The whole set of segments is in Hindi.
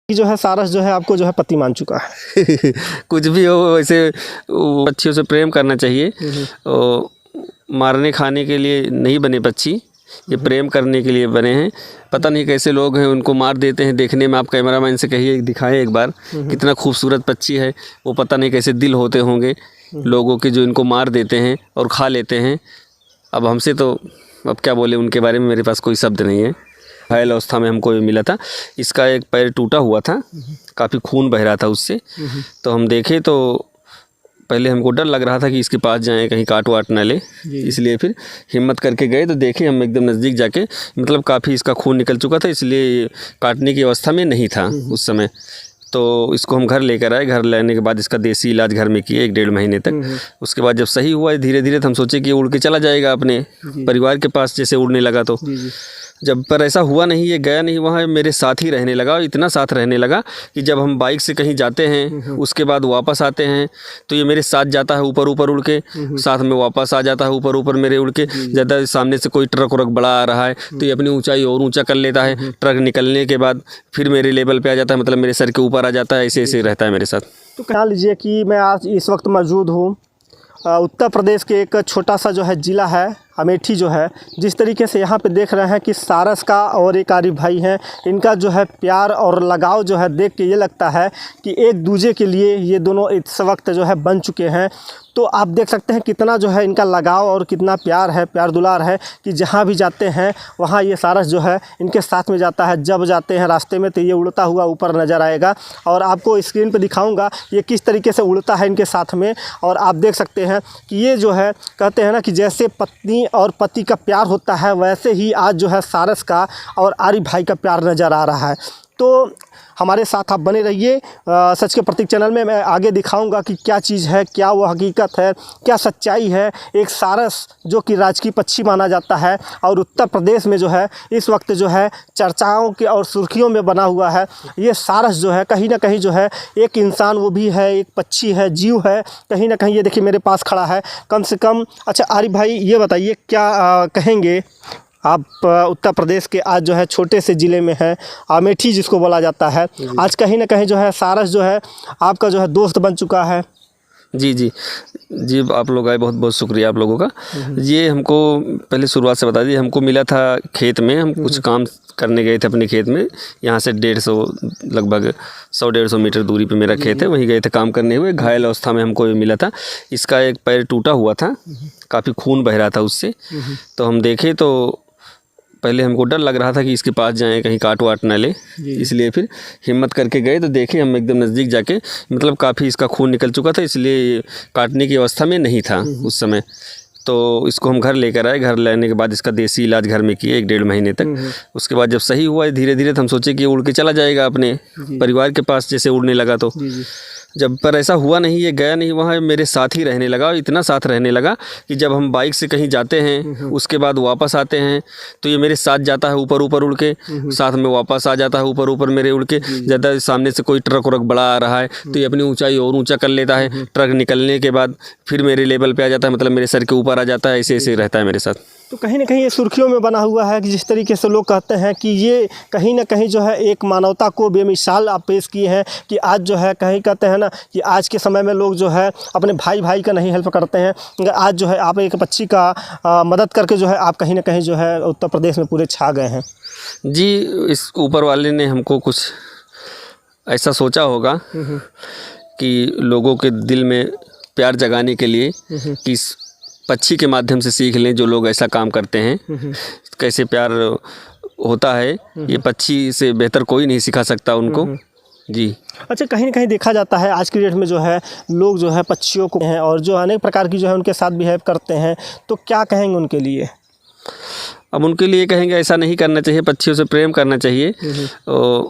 कि जो है सारस जो है आपको जो है पति मान चुका है। कुछ भी हो, वैसे पक्षियों से प्रेम करना चाहिए। और मारने खाने के लिए नहीं बने पक्षी, ये प्रेम करने के लिए बने हैं। पता नहीं कैसे लोग हैं, उनको मार देते हैं। देखने में आप कैमरामैन से कहिए, दिखाएं एक बार कितना खूबसूरत पक्षी है वो। पता नहीं कैसे दिल होते होंगे लोगों के जो इनको मार देते हैं और खा लेते हैं। अब हमसे तो अब क्या बोले उनके बारे में, मेरे पास कोई शब्द नहीं है। घायल अवस्था में हमको मिला था। इसका एक पैर टूटा हुआ था, काफ़ी खून बह रहा था उससे। तो हम देखे तो पहले हमको डर लग रहा था कि इसके पास जाएं, कहीं काट वाट ना ले, इसलिए फिर हिम्मत करके गए तो देखे हम एकदम नज़दीक जाके, मतलब काफ़ी इसका खून निकल चुका था, इसलिए काटने की अवस्था में नहीं था उस समय। तो इसको हम घर लेकर आए। घर लाने के बाद इसका देसी इलाज घर में किए 1-1.5 महीने तक। उसके बाद जब सही हुआ धीरे धीरे, तो हम सोचे कि ये उड़ के चला जाएगा अपने परिवार के पास, जैसे उड़ने लगा तो। जब पर ऐसा हुआ नहीं, ये गया नहीं वहाँ, मेरे साथ ही रहने लगा। इतना साथ रहने लगा कि जब हम बाइक से कहीं जाते हैं उसके बाद वापस आते हैं तो ये मेरे साथ जाता है, ऊपर ऊपर उड़ के साथ में वापस आ जाता है, ऊपर ऊपर मेरे उड़ के। ज़्यादा सामने से कोई ट्रक व्रक बड़ा आ रहा है तो ये अपनी ऊंचाई और ऊंचा कर लेता है। ट्रक निकलने के बाद फिर मेरे लेवल पे आ जाता है, मतलब मेरे सर के ऊपर आ जाता है। ऐसे ऐसे रहता है मेरे साथ। तो कह लीजिए कि मैं आज इस वक्त मौजूद हूँ उत्तर प्रदेश के एक छोटा सा जो है ज़िला है अमेठी जो है। जिस तरीके से यहाँ पे देख रहे हैं कि सारस का और एक आरिफ भाई हैं, इनका जो है प्यार और लगाव जो है देख के ये लगता है कि एक दूजे के लिए ये दोनों इस वक्त जो है बन चुके हैं। तो आप देख सकते हैं कितना जो है इनका लगाव और कितना प्यार है, प्यार दुलार है कि जहाँ भी जाते हैं वहाँ ये सारस जो है इनके साथ में जाता है। जब जाते हैं रास्ते में तो ये उड़ता हुआ ऊपर नज़र आएगा और आपको स्क्रीन पे दिखाऊंगा ये किस तरीके से उड़ता है इनके साथ में। और आप देख सकते हैं कि ये जो है कहते हैं ना कि जैसे पत्नी और पति का प्यार होता है, वैसे ही आज जो है सारस का और आरिफ भाई का प्यार नज़र आ रहा है। तो हमारे साथ आप बने रहिए। सच के प्रतीक चैनल में मैं आगे दिखाऊंगा कि क्या चीज़ है, क्या वो हकीकत है, क्या सच्चाई है। एक सारस जो कि राजकीय पक्षी माना जाता है और उत्तर प्रदेश में जो है इस वक्त जो है चर्चाओं के और सुर्खियों में बना हुआ है। ये सारस जो है कहीं ना कहीं जो है एक इंसान वो भी है, एक पक्षी है, जीव है कहीं ना कहीं। ये देखिए मेरे पास खड़ा है कम से कम। अच्छा आरिफ भाई ये बताइए क्या कहेंगे आप उत्तर प्रदेश के आज जो है छोटे से ज़िले में है अमेठी जिसको बोला जाता है। आज कहीं ना कहीं जो है सारस जो है आपका जो है दोस्त बन चुका है। जी जी जी, आप लोग आए, बहुत बहुत शुक्रिया आप लोगों का। ये हमको पहले शुरुआत से बता दिए, हमको मिला था खेत में। हम कुछ काम करने गए थे अपने खेत में। यहाँ से 150 लगभग 100-150 मीटर दूरी पे मेरा खेत है, वहीं गए थे काम करने हुए। घायल अवस्था में हमको मिला था। इसका एक पैर टूटा हुआ था, काफ़ी खून बह रहा था उससे। तो हम देखे तो पहले हमको डर लग रहा था कि इसके पास जाएं, कहीं काट वाट ना ले, इसलिए फिर हिम्मत करके गए तो देखे हम एकदम नज़दीक जाके, मतलब काफ़ी इसका खून निकल चुका था, इसलिए काटने की अवस्था में नहीं था उस समय। तो इसको हम घर लेकर आए। घर लाने के बाद इसका देसी इलाज घर में किए 1-1.5 महीने तक। उसके बाद जब सही हुआ धीरे धीरे, तो हम सोचे कि ये उड़ के चला जाएगा अपने परिवार के पास, जैसे उड़ने लगा तो। जब पर ऐसा हुआ नहीं, ये गया नहीं वहाँ, मेरे साथ ही रहने लगा। इतना साथ रहने लगा कि जब हम बाइक से कहीं जाते हैं उसके बाद वापस आते हैं तो ये मेरे साथ जाता है, ऊपर ऊपर उड़ के साथ में वापस आ जाता है, ऊपर ऊपर मेरे उड़ के। ज़्यादा सामने से कोई ट्रक व्रक बड़ा आ रहा है तो ये अपनी ऊंचाई और ऊंचा कर लेता है। ट्रक निकलने के बाद फिर मेरे लेवल पे आ जाता है, मतलब मेरे सर के ऊपर आ जाता है। ऐसे ऐसे रहता है मेरे साथ। तो कहीं ना कहीं ये सुर्खियों में बना हुआ है कि जिस तरीके से लोग कहते हैं कि ये कहीं ना कहीं जो है एक मानवता को बेमिसाल आप पेश किए हैं कि आज जो है कहीं कहते हैं ना कि आज के समय में लोग जो है अपने भाई भाई का नहीं हेल्प करते हैं। आज जो है आप एक पक्षी का मदद करके जो है आप कहीं ना कहीं जो है उत्तर प्रदेश में पूरे छा गए हैं। जी, इस ऊपर वाले ने हमको कुछ ऐसा सोचा होगा कि लोगों के दिल में प्यार जगाने के लिए कि इस पक्षी के माध्यम से सीख लें, जो लोग ऐसा काम करते हैं कैसे प्यार होता है। ये पक्षी से बेहतर कोई नहीं सिखा सकता उनको। जी। अच्छा कहीं ना कहीं देखा जाता है आज की डेट में जो है लोग जो है पक्षियों को हैं और जो अनेक प्रकार की जो है उनके साथ बिहेव करते हैं, तो क्या कहेंगे उनके लिए? अब उनके लिए कहेंगे ऐसा नहीं करना चाहिए, पक्षियों से प्रेम करना चाहिए। और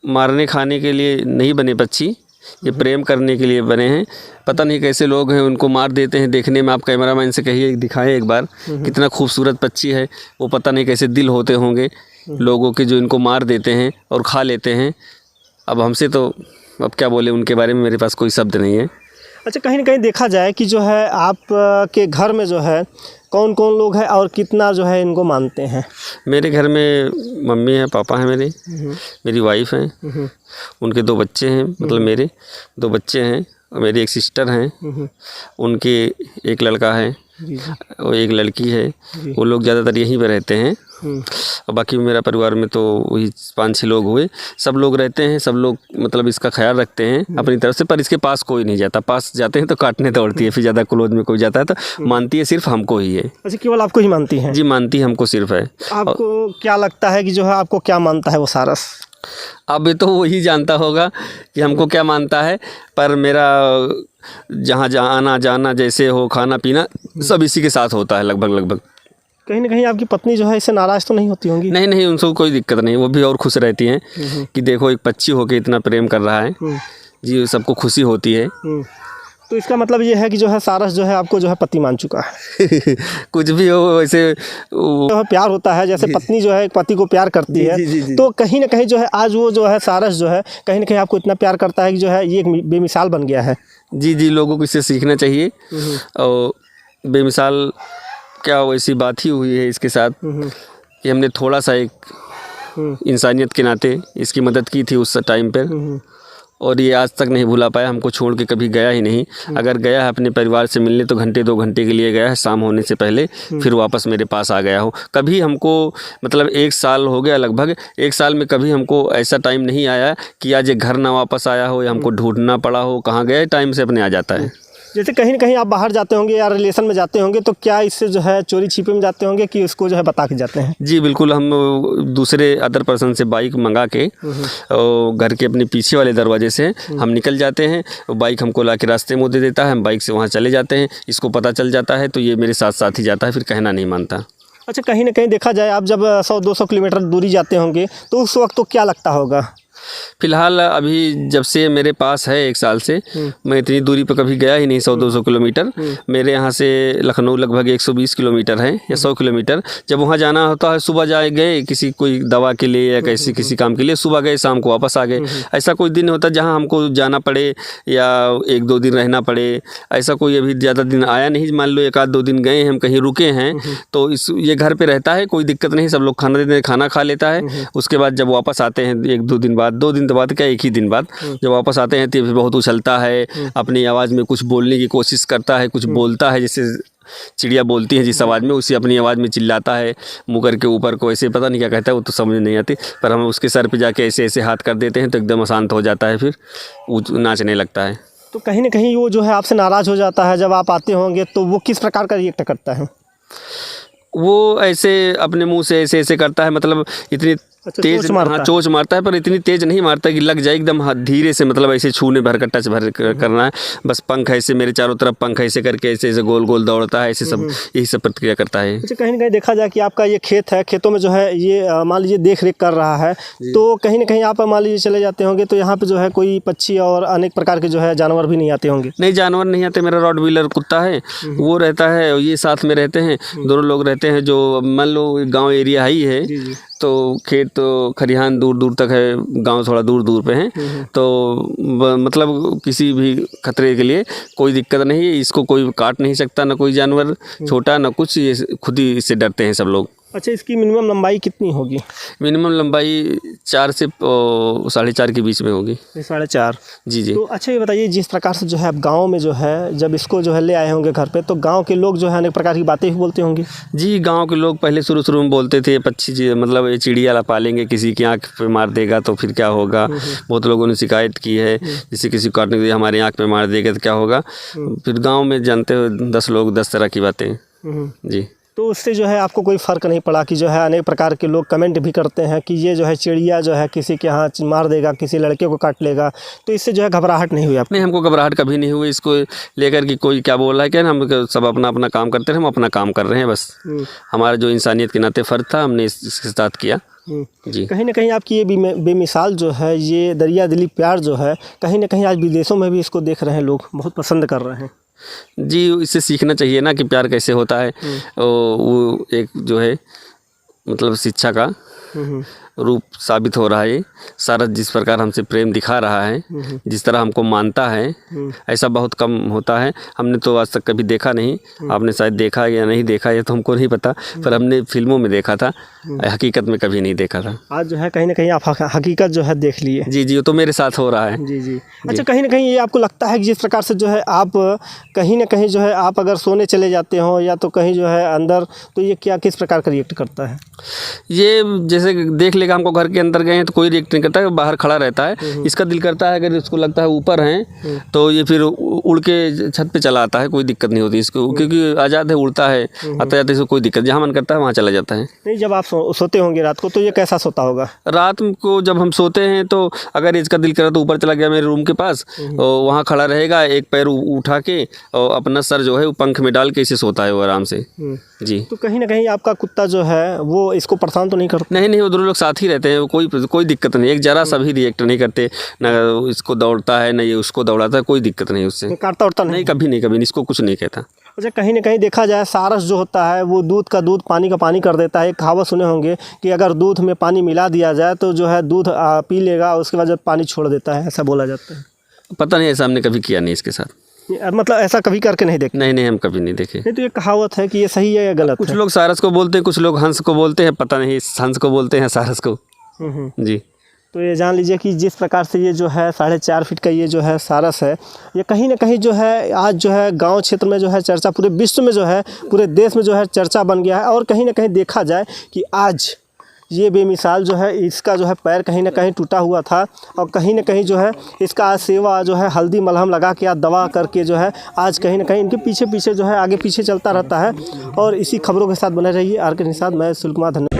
मारने खाने के लिए नहीं बने पक्षी, ये प्रेम करने के लिए बने हैं। पता नहीं कैसे लोग हैं, उनको मार देते हैं। देखने में आप कैमरामैन से कहिए, दिखाएं एक बार कितना खूबसूरत पक्षी है वो। पता नहीं कैसे दिल होते होंगे लोगों के जो इनको मार देते हैं और खा लेते हैं। अब हमसे तो अब क्या बोले उनके बारे में, मेरे पास कोई शब्द नहीं है। अच्छा, कहीं ना कहीं देखा जाए कि जो है आप के घर में जो है कौन कौन लोग हैं और कितना जो है इनको मानते हैं? मेरे घर में मम्मी है, पापा हैं मेरे, मेरी वाइफ हैं, उनके 2 बच्चे हैं, मतलब मेरे 2 बच्चे हैं और मेरी एक सिस्टर हैं, उनके एक लड़का है और एक लड़की है। वो लोग ज़्यादातर यहीं पे रहते हैं और बाकी मेरा परिवार में तो वही 5-6 लोग हुए। सब लोग रहते हैं, सब लोग मतलब इसका ख्याल रखते हैं अपनी तरफ से, पर इसके पास कोई नहीं जाता। पास जाते हैं तो काटने दौड़ती है, फिर ज़्यादा क्लोज में कोई जाता है तो मानती है सिर्फ हमको ही है। अच्छा, केवल आपको ही मानती हैं? जी, मानती हमको सिर्फ है। आपको क्या लगता है कि जो है आपको क्या मानता है वो सारस? अब तो वही जानता होगा कि हमको क्या मानता है, पर मेरा जहाँ जहाँ आना जाना जैसे हो, खाना पीना सब इसी के साथ होता है लगभग। कहीं ना कहीं आपकी पत्नी जो है इससे नाराज़ तो नहीं होती होंगी? नहीं, उनको कोई दिक्कत नहीं, वो भी और खुश रहती हैं कि देखो एक पक्षी होके इतना प्रेम कर रहा है। जी, सबको खुशी होती है। तो इसका मतलब ये है कि जो है सारस जो है आपको जो है पति मान चुका है। कुछ भी हो वैसे जो है प्यार होता है, जैसे पत्नी जो है एक पति को प्यार करती है, जी। तो कहीं ना कहीं जो है आज वो जो है सारस जो है कहीं ना कहीं आपको इतना प्यार करता है कि जो है ये एक बेमिसाल बन गया है। जी, लोगों को इससे सीखना चाहिए। और बेमिसाल क्या वैसी बात ही हुई है इसके साथ कि हमने थोड़ा सा एक इंसानियत के नाते इसकी मदद की थी उस टाइम पर, और ये आज तक नहीं भुला पाया। हमको छोड़ के कभी गया ही नहीं। अगर गया है अपने परिवार से मिलने तो 1-2 घंटे के लिए गया है, शाम होने से पहले, फिर वापस मेरे पास आ गया हो। कभी हमको मतलब 1 साल हो गया, लगभग 1 साल में कभी हमको ऐसा टाइम नहीं आया कि आज ये घर ना वापस आया हो या हमको ढूंढना पड़ा हो। कहाँ गए, टाइम से अपने आ जाता है। जैसे कहीं ना कहीं आप बाहर जाते होंगे या रिलेशन में जाते होंगे तो क्या इससे जो है चोरी छिपे में जाते होंगे कि उसको जो है बता के जाते हैं? जी बिल्कुल, हम दूसरे अदर पर्सन से बाइक मंगा के और घर के अपने पीछे वाले दरवाजे से हम निकल जाते हैं। बाइक हमको ला के रास्ते में दे देता है, हम बाइक से वहाँ चले जाते हैं। इसको पता चल जाता है तो ये मेरे साथ साथ ही जाता है, फिर कहना नहीं मानता। अच्छा, कहीं ना कहीं देखा जाए आप जब 100-200 किलोमीटर दूरी जाते होंगे तो उस वक्त तो क्या लगता होगा? फ़िलहाल अभी जब से मेरे पास है 1 साल से, मैं इतनी दूरी पर कभी गया ही नहीं। 100-200 किलोमीटर मेरे यहाँ से लखनऊ लगभग 120 किलोमीटर है या 100 किलोमीटर। जब वहाँ जाना होता है, सुबह गए किसी कोई दवा के लिए या किसी काम के लिए, सुबह गए शाम को वापस आ गए। ऐसा कोई दिन होता जहाँ हमको जाना पड़े या 1-2 दिन रहना पड़े, ऐसा कोई अभी ज़्यादा दिन आया नहीं। मान लो 1-2 दिन गए हैं, हम कहीं रुके हैं तो ये घर पे रहता है, कोई दिक्कत नहीं। सब लोग खाना देते हैं, खाना खा लेता है। उसके बाद जब वापस आते हैं 1-2 दिन बाद, 2 दिन तो बाद क्या, 1 ही दिन बाद जब वापस आते हैं तो फिर बहुत उछलता है, अपनी आवाज़ में कुछ बोलने की कोशिश करता है, कुछ बोलता है जैसे चिड़िया बोलती है जिस आवाज़ में, उसी अपनी आवाज़ में चिल्लाता है। मुँह करके ऊपर को ऐसे, पता नहीं क्या कहता है, वो तो समझ नहीं आती। पर हम उसके सर पे जाके ऐसे ऐसे हाथ कर देते हैं तो एकदम अशांत हो जाता है, फिर वो नाचने लगता है। तो कहीं ना कहीं वो जो है आपसे नाराज़ हो जाता है जब आप आते होंगे, तो वो किस प्रकार का रिएक्ट करता है? वो ऐसे अपने मुंह से ऐसे ऐसे करता है, मतलब इतनी तेज चोंच मारता है, पर इतनी तेज नहीं मारता कि लग जाए। एकदम धीरे से, मतलब ऐसे छूने भर का टच भर करना है बस। पंख ऐसे मेरे चारों तरफ पंख ऐसे करके ऐसे ऐसे गोल गोल दौड़ता है, ऐसे सब यही सब प्रतिक्रिया करता है। अच्छा, कहीं ना कहीं देखा जाए कि आपका ये खेत है, खेतों में जो है ये मान लीजिए देख रेख कर रहा है, तो कहीं ना कहीं आप मान लीजिए चले जाते होंगे तो यहाँ पे जो है कोई पक्षी और अनेक प्रकार के जो है जानवर भी नहीं आते होंगे? नहीं, जानवर नहीं आते। मेरा रॉटवीलर कुत्ता है, वो रहता है, ये साथ में रहते हैं, दोनों लोग रहते हैं। जो मान लो गाँव एरिया ही है तो खेत तो खरिहान दूर दूर तक है, गांव थोड़ा दूर दूर पे हैं, तो मतलब किसी भी खतरे के लिए कोई दिक्कत नहीं है। इसको कोई काट नहीं सकता, ना कोई जानवर छोटा ना कुछ, ये खुद ही इससे डरते हैं सब लोग। अच्छा, इसकी मिनिमम लंबाई कितनी होगी? मिनिमम लंबाई 4 से 4.5 के बीच में होगी। 4.5? जी। तो अच्छा ये बताइए, जिस प्रकार से जो है आप गाँव में जो है जब इसको जो है ले आए होंगे घर पे, तो गाँव के लोग जो है अनेक प्रकार की बातें भी बोलते होंगे? जी, गाँव के लोग पहले शुरू में बोलते थे पक्षी, मतलब ये चिड़िया पालेंगे, किसी की आँख पे मार देगा तो फिर क्या होगा। बहुत लोगों ने शिकायत की है, जैसे किसी को काटने के लिए हमारे आँख पे मार देगा तो क्या होगा। फिर गाँव में जानते हो 10 लोग 10 तरह की बातें। जी, तो उससे जो है आपको कोई फ़र्क नहीं पड़ा कि जो है अनेक प्रकार के लोग कमेंट भी करते हैं कि ये जो है चिड़िया जो है किसी के यहाँ मार देगा, किसी लड़के को काट लेगा, तो इससे जो है घबराहट नहीं हुई आपको? नहीं, हमको घबराहट कभी नहीं हुई इसको लेकर कि कोई क्या बोल रहा है क्या। हम सब अपना अपना काम करते हैं, हम अपना काम कर रहे हैं बस। हमारा जो इंसानियत के नाते फ़र्ज था, हमने इसके साथ किया। जी, कहीं ना कहीं आपकी ये बेमिसाल जो है, ये दरिया दिली प्यार जो है, कहीं ना कहीं आज विदेशों में भी इसको देख रहे हैं, लोग बहुत पसंद कर रहे हैं। जी, इससे सीखना चाहिए ना कि प्यार कैसे होता है। वो एक जो है मतलब शिक्षा का रूप साबित हो रहा है ये। सारस जिस प्रकार हमसे प्रेम दिखा रहा है, जिस तरह हमको मानता है, ऐसा बहुत कम होता है। हमने तो आज तक कभी देखा नहीं, आपने शायद देखा या नहीं देखा ये तो हमको नहीं पता, पर हमने फिल्मों में देखा था, हकीकत में कभी नहीं देखा था। आज जो है कहीं ना कहीं आप हकीकत जो है देख लिए। जी जी, वो तो मेरे साथ हो रहा है। जी जी। अच्छा, कहीं ना कहीं ये आपको लगता है कि जिस प्रकार से जो है आप कहीं ना कहीं जो है आप अगर सोने चले जाते हो या तो कहीं जो है अंदर, तो ये क्या किस प्रकार का रिएक्ट करता है? ये जैसे देख लेगा हमको घर के अंदर गए हैं तो कोई रिएक्ट नहीं करता है, बाहर खड़ा रहता है। इसका दिल करता है, अगर इसको लगता है ऊपर हैं तो ये फिर उड़ के छत पे चला आता है, कोई दिक्कत नहीं होती इसको, क्योंकि आज़ाद है, उड़ता है, आता जाता है, इसको कोई दिक्कत, जहाँ मन करता है वहाँ चला जाता है। नहीं, जब आप सोते होंगे रात को तो ये कैसा सोता होगा? रात को जब हम सोते हैं तो अगर इसका दिल करा तो ऊपर चला गया मेरे रूम के पास, और वहाँ खड़ा रहेगा, एक पैर उठा के और अपना सर जो है वो पंख में डाल के इसे सोता है वो आराम से। जी। तो कहीं ना कहीं आपका कुत्ता जो है वो इसको परेशान तो नहीं करता? नहीं, वो दोनों लोग साथ ही रहते हैं, कोई दिक्कत नहीं, एक जरा सा भी रिएक्ट नहीं करते, ना इसको दौड़ता है, ना ये उसको दौड़ाता है, कोई दिक्कत नहीं उससे। काटता उड़ता नहीं, कभी नहीं, इसको कुछ नहीं कहता। अच्छा, कहीं ना कहीं देखा जाए सारस जो होता है वो दूध का दूध, पानी का पानी कर देता है। एक कहावत सुने होंगे कि अगर दूध में पानी मिला दिया जाए तो जो है दूध पी लेगा, उसके बाद जब पानी छोड़ देता है, ऐसा बोला जाता है। पता नहीं, ऐसा हमने कभी किया नहीं इसके साथ। मतलब ऐसा कभी करके नहीं देखा? नहीं, हम कभी नहीं देखे। नहीं, तो ये कहावत है कि ये सही है या गलत? कुछ लोग सारस को बोलते हैं, कुछ लोग हंस को बोलते हैं, पता नहीं हंस को बोलते हैं सारस को। जी। तो ये जान लीजिए कि जिस प्रकार से ये जो है 4.5 फीट का ये जो है सारस है, ये कहीं ना कहीं जो है आज जो है गांव क्षेत्र में जो है चर्चा, पूरे विश्व में जो है, पूरे देश में जो है चर्चा बन गया है। और कहीं ना कहीं देखा जाए कि आज ये बेमिसाल जो है, इसका जो है पैर कहीं ना कहीं टूटा हुआ था, और कहीं ना कहीं जो है इसका आज सेवा जो है हल्दी मलहम लगा के, दवा करके जो है आज कहीं ना कहीं इनके पीछे जो है आगे पीछे चलता रहता है। और इसी खबरों के साथ बने रहिए आर के साथ। मैं सुनील कुमार, धन्यवाद।